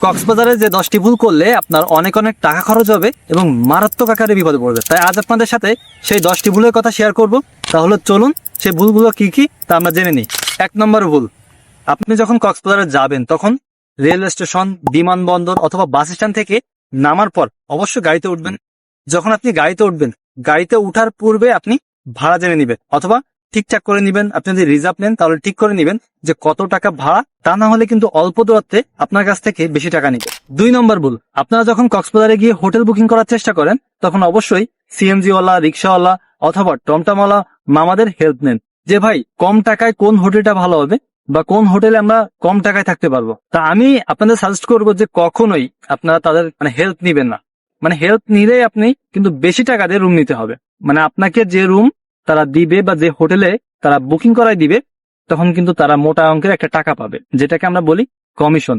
কক্সবাজারে যে 10টি ভুল করলে আপনার অনেক অনেক টাকা খরচ হবে এবং মারাত্মক আকারে বিপদে পড়বে। তাই আজ আপনাদের সাথে সেই 10টি ভুলের কথা শেয়ার করব। তাহলে চলুন সেই ভুলগুলো কি কি তা আমরা জেনে নিই। 1 নম্বর ভুল, আপনি যখন কক্সবাজারে যাবেন তখন রেল স্টেশন, বিমানবন্দর অথবা বাস স্ট্যান্ড থেকে নামার পর অবশ্যই গাড়িতে উঠবেন। যখন আপনি গাড়িতে উঠবেন, গাড়িতে উঠার পূর্বে আপনি ভাড়া জেনে নেবেন অথবা ঠিকঠাক করে নেবেন। আপনি যদি রিজার্ভ নেন তাহলে ঠিক করে নেবেন যে কত টাকা ভাড়া, তা না হলে কিন্তু অল্প দূরত্বে আপনার কাছ থেকে বেশি টাকা নিবে। 2 নম্বর ভুল, আপনারা যখন কক্সবাজারে গিয়ে হোটেল বুকিং করার চেষ্টা করেন তখন অবশ্যই সিএনজি ওয়ালা, রিক্সাওয়ালা অথবা টমটমওয়ালা মামাদের হেল্প নেন যে ভাই কম টাকায় কোন হোটেলটা ভালো হবে বা কোন হোটেলে আমরা কম টাকায় থাকতে পারবো। তা আমি আপনাদের সাজেস্ট করবো যে কখনোই আপনারা তাদের হেল্প নিবেন না। হেল্প নিলে আপনি কিন্তু বেশি টাকা দিয়ে রুম নিতে হবে। আপনাকে যে রুম তারা দিবে বা যে হোটেলে তারা বুকিং করাই দিবে তখন কিন্তু তারা মোটা অঙ্কের একটা টাকা পাবে, যেটাকে আমরা বলি কমিশন।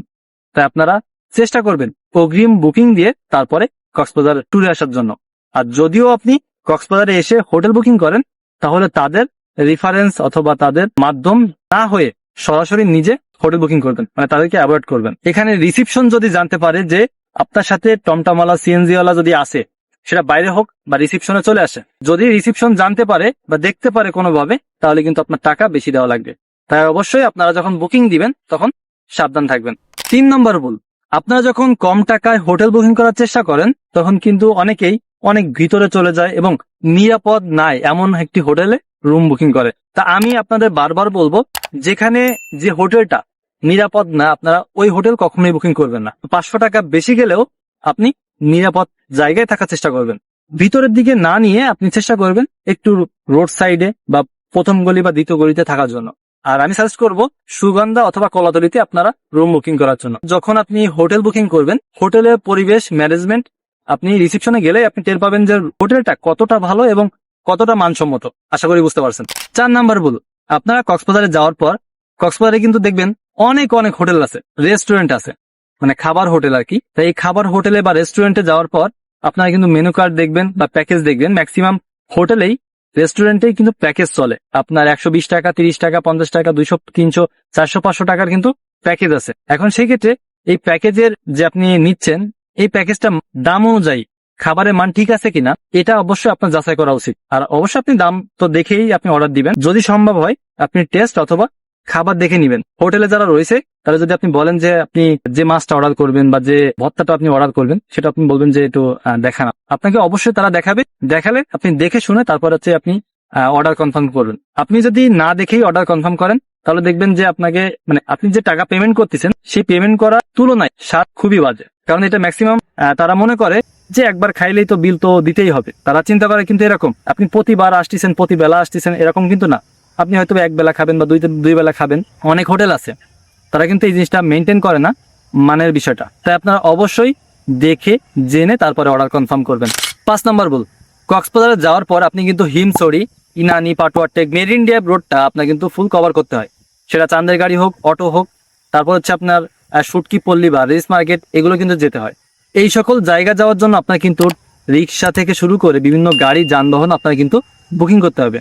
তাই আপনারা চেষ্টা করবেন অগ্রিম বুকিং দিয়ে তারপরে কক্সবাজার ট্যুরে আসার জন্য। আর যদিও আপনি কক্সবাজারে এসে হোটেল বুকিং করেন তাহলে তাদের রেফারেন্স অথবা তাদের মাধ্যম না হয়ে সরাসরি নিজে হোটেল বুকিং করবেন, তাদেরকে অ্যাভয়েড করবেন। এখানে রিসিপশন যদি জানতে পারে যে আপনার সাথে টমটমওয়ালা, সিএনজিওয়ালা যদি আসে, সেটা বাইরে হোক বা রিসিপশনে চলে আসে, যদি রিসিপশন জানতে পারে বা দেখতে পারে কোনোভাবে তাহলে কিন্তু আপনার টাকা বেশি দেওয়া লাগবে। তাই অবশ্যই আপনারা যখন বুকিং দিবেন তখন সাবধান থাকবেন। 3 নম্বর ভুল, আপনারা যখন কম টাকায় হোটেল বুকিং করার চেষ্টা করেন তখন কিন্তু অনেকেই অনেক ভিতরে চলে যায় এবং নিরাপদ নাই এমন একটি হোটেলে রুম বুকিং করে। তা আমি আপনাদের বারবার বলবো, যেখানে যে হোটেলটা নিরাপদ না আপনারা ওই হোটেল কখনোই বুকিং করবেন না। 500 টাকা বেশি গেলেও আপনি নিরাপদ জায়গায় থাকার চেষ্টা করবেন। ভিতরের দিকে না নিয়ে আপনি চেষ্টা করবেন একটু রোড সাইডে বা প্রথম গলি বা দ্বিতীয় গলিতে থাকার জন্য। আর আমি সাজেস্ট করবো সুগন্ধা অথবা কলাতলিতে আপনারা রুম বুকিং করার জন্য। যখন আপনি হোটেল বুকিং করবেন, হোটেলের পরিবেশ, ম্যানেজমেন্ট আপনি রিসিপশনে গেলে আপনি টের পাবেন যে হোটেলটা কতটা ভালো এবং কতটা মানসম্মত। আশা করি বুঝতে পারছেন। 4 নাম্বার ভুল, আপনারা কক্সবাজারে যাওয়ার পর কক্সবাজারে কিন্তু দেখবেন অনেক অনেক হোটেল আছে, রেস্টুরেন্ট আছে, খাবার হোটেল আর কি। তাই এই খাবার হোটেলে বা রেস্টুরেন্টে যাওয়ার পর আপনারা কিন্তু মেনু কার্ড দেখবেন বা প্যাকেজ দেখবেন। ম্যাক্সিমাম হোটেলেই, রেস্টুরেন্টেই কিন্তু প্যাকেজ চলে। আপনার 120 টাকা, 30 টাকা, 50 টাকা, 200, 300, 400, 500 টাকার কিন্তু প্যাকেজ আছে। এখন সেই ক্ষেত্রে এই প্যাকেজের যে আপনি নিচ্ছেন, এই প্যাকেজটা দাম অনুযায়ী খাবারের মান ঠিক আছে কিনা এটা অবশ্যই আপনার যাচাই করা উচিত। আর অবশ্যই আপনি দাম তো দেখেই আপনি অর্ডার দিবেন। যদি সম্ভব হয় আপনি টেস্ট অথবা খাবার দেখে নিবেন। হোটেলে যারা রয়েছে তাহলে যদি আপনি বলেন যে আপনি যে মাছটা অর্ডার করবেন বা যে ভর্তাটা আপনি অর্ডার করবেন সেটা আপনি বলবেন যে একটু দেখান, আপনাকে অবশ্যই তারা দেখাবে। দেখালে আপনি দেখে শুনে তারপর আপনি অর্ডার কনফার্ম করবেন। আপনি যদি না দেখেই অর্ডার কনফার্ম করেন তাহলে দেখবেন যে আপনাকে আপনি যে টাকা পেমেন্ট করতেছেন সেই পেমেন্ট করার তুলনায় স্বাদ খুবই বাজে। কারণ এটা ম্যাক্সিমাম তারা মনে করে যে একবার খাইলেই তো বিল তো দিতেই হবে। তারা চিন্তা করে কিন্তু এরকম, আপনি প্রতিবার আসতেছেন, প্রতি বেলা আসতেছেন, এরকম কিন্তু না। আপনি হয়তো এক বেলা খাবেন বা দুই বেলা খাবেন। অনেক হোটেল আছে তারা কিন্তু এই জিনিসটা মেনটেন করে না, মানের বিষয়টা। তাই আপনারা অবশ্যই দেখে জেনে তারপরে অর্ডার কনফার্ম করবেন। 5 নম্বর ভুল, কক্সবাজারে যাওয়ার পর আপনি কিন্তু Himchhari, Inani, Patuartek, marine drive রোডটা আপনার কিন্তু ফুল কভার করতে হয়। সেটা চাঁদের গাড়ি হোক, অটো হোক, তারপর আপনার সুটকি পল্লী বা রেস মার্কেট, এগুলো কিন্তু যেতে হয়। এই সকল জায়গা যাওয়ার জন্য আপনার কিন্তু রিক্সা থেকে শুরু করে বিভিন্ন গাড়ি, যানবাহন আপনার কিন্তু বুকিং করতে হবে,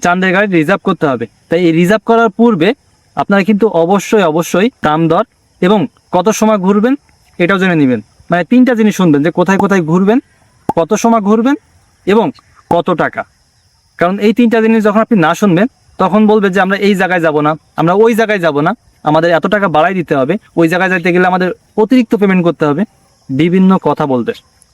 চাঁদের গাড়ি রিজার্ভ করতে হবে। তাই এই রিজার্ভ করার পূর্বে আপনারা কিন্তু অবশ্যই দাম দর এবং কত সময় ঘুরবেন এটাও জেনে নেবেন। 3টা জিনিস শুনবেন যে কোথায় কোথায় ঘুরবেন, কত সময় ঘুরবেন এবং কত টাকা। কারণ এই 3টা জিনিস যখন আপনি না শুনবেন তখন বলবে যে আমরা এই জায়গায় যাব না, আমরা ওই জায়গায় যাব না, আমাদের এত টাকা বাড়াই দিতে হবে, ওই জায়গায় যাইতে গেলে আমাদের অতিরিক্ত পেমেন্ট করতে হবে, বিভিন্ন কথা বলবে।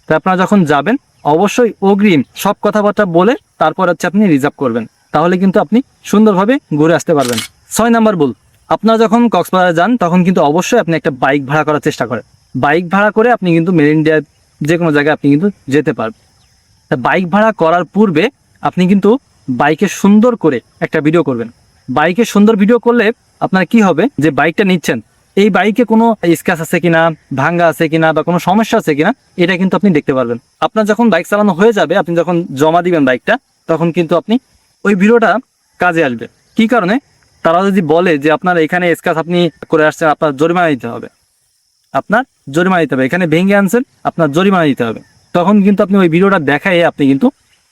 তাই আপনারা যখন যাবেন অবশ্যই অগ্রিম সব কথাবার্তা বলে তারপর আপনি রিজার্ভ করবেন, তাহলে কিন্তু আপনি সুন্দরভাবে ঘুরে আসতে পারবেন। 6 নাম্বার ভুল, আপনারা যখন কক্সবাজারে যান তখন কিন্তু অবশ্যই আপনি একটা বাইক ভাড়া করার চেষ্টা করেন। বাইক ভাড়া করে আপনি কিন্তু মেরিন ড্রাইভ যে কোনো জায়গায় আপনি কিন্তু যেতে পারবেন। তা বাইক ভাড়া করার পূর্বে আপনি কিন্তু বাইকে সুন্দর করে একটা ভিডিও করবেন। বাইকে সুন্দর ভিডিও করলে আপনার কি হবে, যে বাইকটা নিচ্ছেন এই বাইকে কোনো স্ক্র্যাচ আছে কিনা, ভাঙ্গা আছে কিনা বা কোনো সমস্যা আছে কিনা এটা কিন্তু আপনি দেখতে পারবেন। আপনার যখন বাইক চালানো হয়ে যাবে, আপনি যখন জমা দিবেন বাইকটা, তখন কিন্তু আপনি ওই ভিডিওটা কাজে আসবে। কি কারণে, তারা যদি বলে যে আপনার এখানে স্ক্র্যাচ আপনি করে আসছেন, আপনার জরিমানা দিতে হবে, এখানে ভেঙে আনছেন, আপনার জরিমানা দিতে হবে, তখন কিন্তু আপনি ওই ভিডিওটা দেখায় আপনি কিন্তু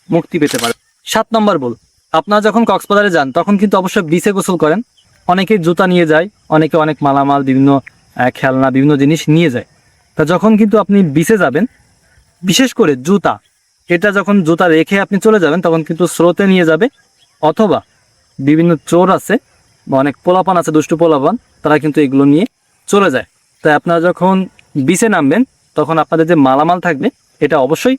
মুক্তি পেতে পারেন। 7 নম্বর ভুল, আপনারা যখন কক্সবাজারে যান তখন কিন্তু অবশ্যই বিচে গোসল করেন। অনেকে জুতা নিয়ে যায়, অনেকে অনেক মালামাল, বিভিন্ন খেলনা, বিভিন্ন জিনিস নিয়ে যায়। তা যখন কিন্তু আপনি বিচে যাবেন, বিশেষ করে জুতা, এটা যখন জুতা রেখে আপনি চলে যাবেন তখন কিন্তু স্রোতে নিয়ে যাবে, অথবা বিভিন্ন চোর আছে বা অনেক পোলাপান আছে, দুষ্টু পোলাপান, তারা কিন্তু এগুলো নিয়ে চলে যায়। তাই আপনারা যখন বিচে নামবেন তখন আপনাদের যে মালামাল থাকবে এটা অবশ্যই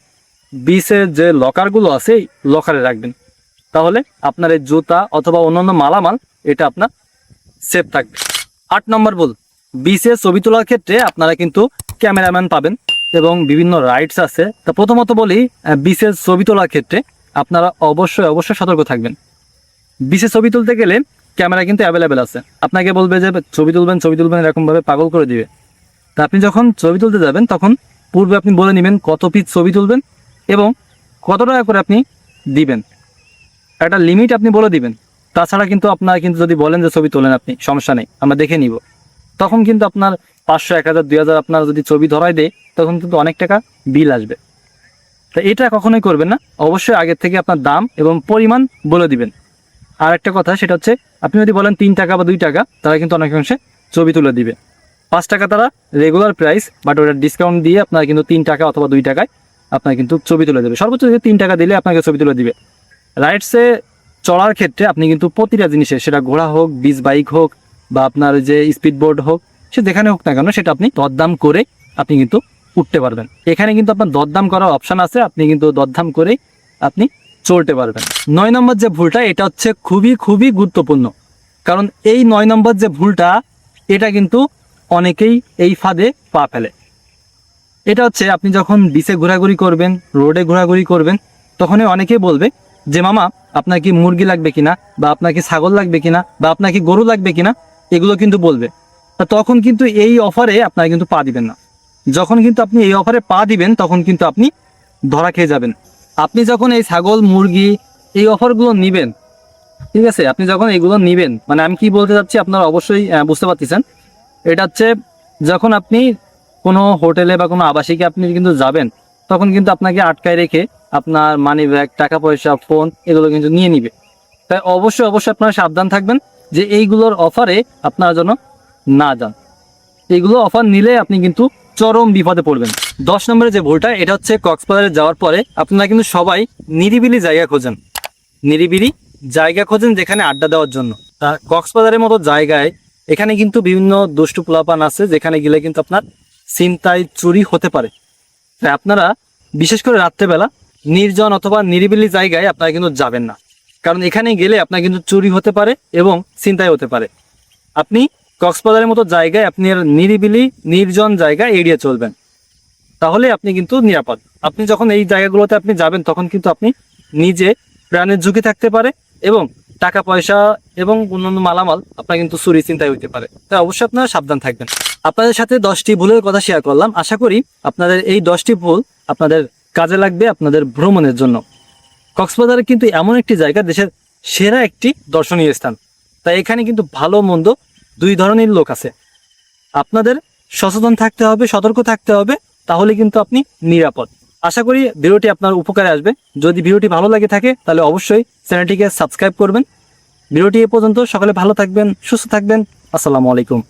বিচের যে লকারগুলো আছে এই লকারে রাখবেন। তাহলে আপনার এই জুতা অথবা অন্যান্য মালামাল এটা আপনার সেফ থাকবে। 8 নম্বর ভুল, বিচে ছবি তোলার ক্ষেত্রে আপনারা কিন্তু ক্যামেরাম্যান পাবেন এবং বিভিন্ন রাইডস আছে। তা প্রথমত বলি, বিচের ছবি তোলার ক্ষেত্রে আপনারা অবশ্যই সতর্ক থাকবেন। বিচে ছবি তুলতে গেলে ক্যামেরা কিন্তু অ্যাভেলেবেল আছে, আপনাকে বলবে যে ছবি তুলবেন এরকমভাবে পাগল করে দিবে। তা আপনি যখন ছবি তুলতে যাবেন তখন পূর্বে আপনি বলে নেবেন কত পিস ছবি তুলবেন এবং কত টাকা করে আপনি দিবেন, একটা লিমিট আপনি বলে দিবেন। তাছাড়া কিন্তু আপনার কিন্তু যদি বলেন যে ছবি তোলেন আপনি, সমস্যা নেই, আমরা দেখে নিব, তখন কিন্তু আপনার 500, 1000, 2000 আপনার যদি ছবি ধরায় দেয় তখন কিন্তু অনেক টাকা বিল আসবে। তা এটা কখনোই করবেন না, অবশ্যই আগের থেকে আপনার দাম এবং পরিমাণ বলে দিবেন। আর একটা কথা, সেটা হচ্ছে আপনি যদি বলেন 3 টাকা বা 2 টাকা, তারা কিন্তু অনেকাংশে ছবি তুলে দিবে। 5 টাকা তারা রেগুলার প্রাইস, বাট ওটা ডিসকাউন্ট দিয়ে আপনার কিন্তু 3 টাকা অথবা 2 টাকায় আপনার কিন্তু ছবি তুলে দেবে। সর্বোচ্চ 3 টাকা দিলে আপনাকে ছবি তুলে দিবে। রাইডসে চড়ার ক্ষেত্রে আপনি কিন্তু প্রতিটা জিনিসে, সেটা ঘোড়া হোক, বিচ বাইক হোক বা আপনার যে স্পিড বোর্ড হোক, সে যেখানে হোক না কেন, সেটা আপনি দরদাম করে আপনি কিন্তু উঠতে পারবেন। এখানে কিন্তু আপনার দরদাম করার অপশান আছে, আপনি কিন্তু দরদাম করেই আপনি চলতে পারবেন। 9 নম্বর যে ভুলটা, এটা হচ্ছে খুবই গুরুত্বপূর্ণ, কারণ এই 9 নম্বর যে ভুলটা, এটা কিন্তু অনেকেই এই ফাঁদে পা ফেলে। এটা হচ্ছে আপনি যখন বিচে ঘোরাঘুরি করবেন, রোডে ঘোরাঘুরি করবেন, তখনই অনেকেই বলবে যে মামা আপনার কি মুরগি লাগবে কিনা, বা আপনার কি ছাগল লাগবে কিনা, বা আপনার কি গরু লাগবে কিনা, এগুলো কিন্তু বলবে। তা তখন কিন্তু এই অফারে আপনারা কিন্তু পা দিবেন না। যখন কিন্তু আপনি এই অফারে পা দিবেন তখন কিন্তু আপনি ধরা খেয়ে যাবেন। আপনি যখন এই ছাগল, মুরগি, এই অফারগুলো নিবেন, ঠিক আছে, আপনি যখন এগুলো নিবেন, মানে আমি কি বলতে চাচ্ছি আপনারা অবশ্যই বুঝতে পারতেছেন। এটা হচ্ছে যখন আপনি কোনো হোটেলে বা কোনো আবাসিকে আপনি কিন্তু যাবেন, তখন কিন্তু আপনাকে আটকায় রেখে আপনার মানি ব্যাগ, টাকা পয়সা, ফোন, এগুলো কিন্তু নিয়ে নিবে। তাই অবশ্যই আপনারা সাবধান থাকবেন যে এইগুলোর অফারে আপনারা যেন না যান। এইগুলো অফার নিলে আপনি কিন্তু চরম বিপদে পড়বেন। 10 নম্বরে যে ভুলটা, এটা হচ্ছে কক্সবাজারে যাওয়ার পরে আপনারা কিন্তু সবাই নিরিবিলি জায়গা খোঁজেন, নিরিবিলি জায়গা খোঁজেন যেখানে আড্ডা দেওয়ার জন্য। তা কক্সবাজারের মতো জায়গায় এখানে কিন্তু বিভিন্ন দুষ্টু পোলাপান আছে, যেখানে গেলে কিন্তু আপনার ছিনতাই, চুরি হতে পারে। তাই আপনারা বিশেষ করে রাত্রেবেলা নির্জন অথবা নিরিবিলি জায়গায় আপনারা কিন্তু যাবেন না, কারণ এখানে গেলে আপনার কিন্তু চুরি হতে পারে এবং ছিনতাই হতে পারে। আপনি কক্সবাজারের মতো জায়গায়, আপনি নিরিবিলি নির্জন জায়গায় এড়িয়ে চলবেন, তাহলে আপনি কিন্তু নিরাপদ। আপনি যখন এই জায়গাগুলোতে আপনি যাবেন তখন কিন্তু আপনি নিজে প্রাণের ঝুঁকি থাকতে পারে এবং টাকা পয়সা এবং অন্যান্য মালামাল আপনার কিন্তু চুরি চিন্তায় হইতে পারে। তাই অবশ্যই আপনারা সাবধান থাকবেন। আপনাদের সাথে 10টি ভুলের কথা শেয়ার করলাম, আশা করি আপনাদের এই 10টি ভুল আপনাদের কাজে লাগবে আপনাদের ভ্রমণের জন্য। কক্সবাজার কিন্তু এমন একটি জায়গা, দেশের সেরা একটি দর্শনীয় স্থান। তাই এখানে কিন্তু ভালো মন্দ 2 ধরনের লোক আছে। আপনাদের সচেতন থাকতে হবে, সতর্ক থাকতে হবে, তাহলে কিন্তু আপনি নিরাপদ। আশা করি ভিডিওটি আপনার উপকারে আসবে। যদি ভিডিওটি ভালো লাগে থাকে তাহলে অবশ্যই চ্যানেলটিকে সাবস্ক্রাইব করবেন। ভিডিওটি এ পর্যন্ত। সকলে ভালো থাকবেন, সুস্থ থাকবেন। আসসালামু আলাইকুম।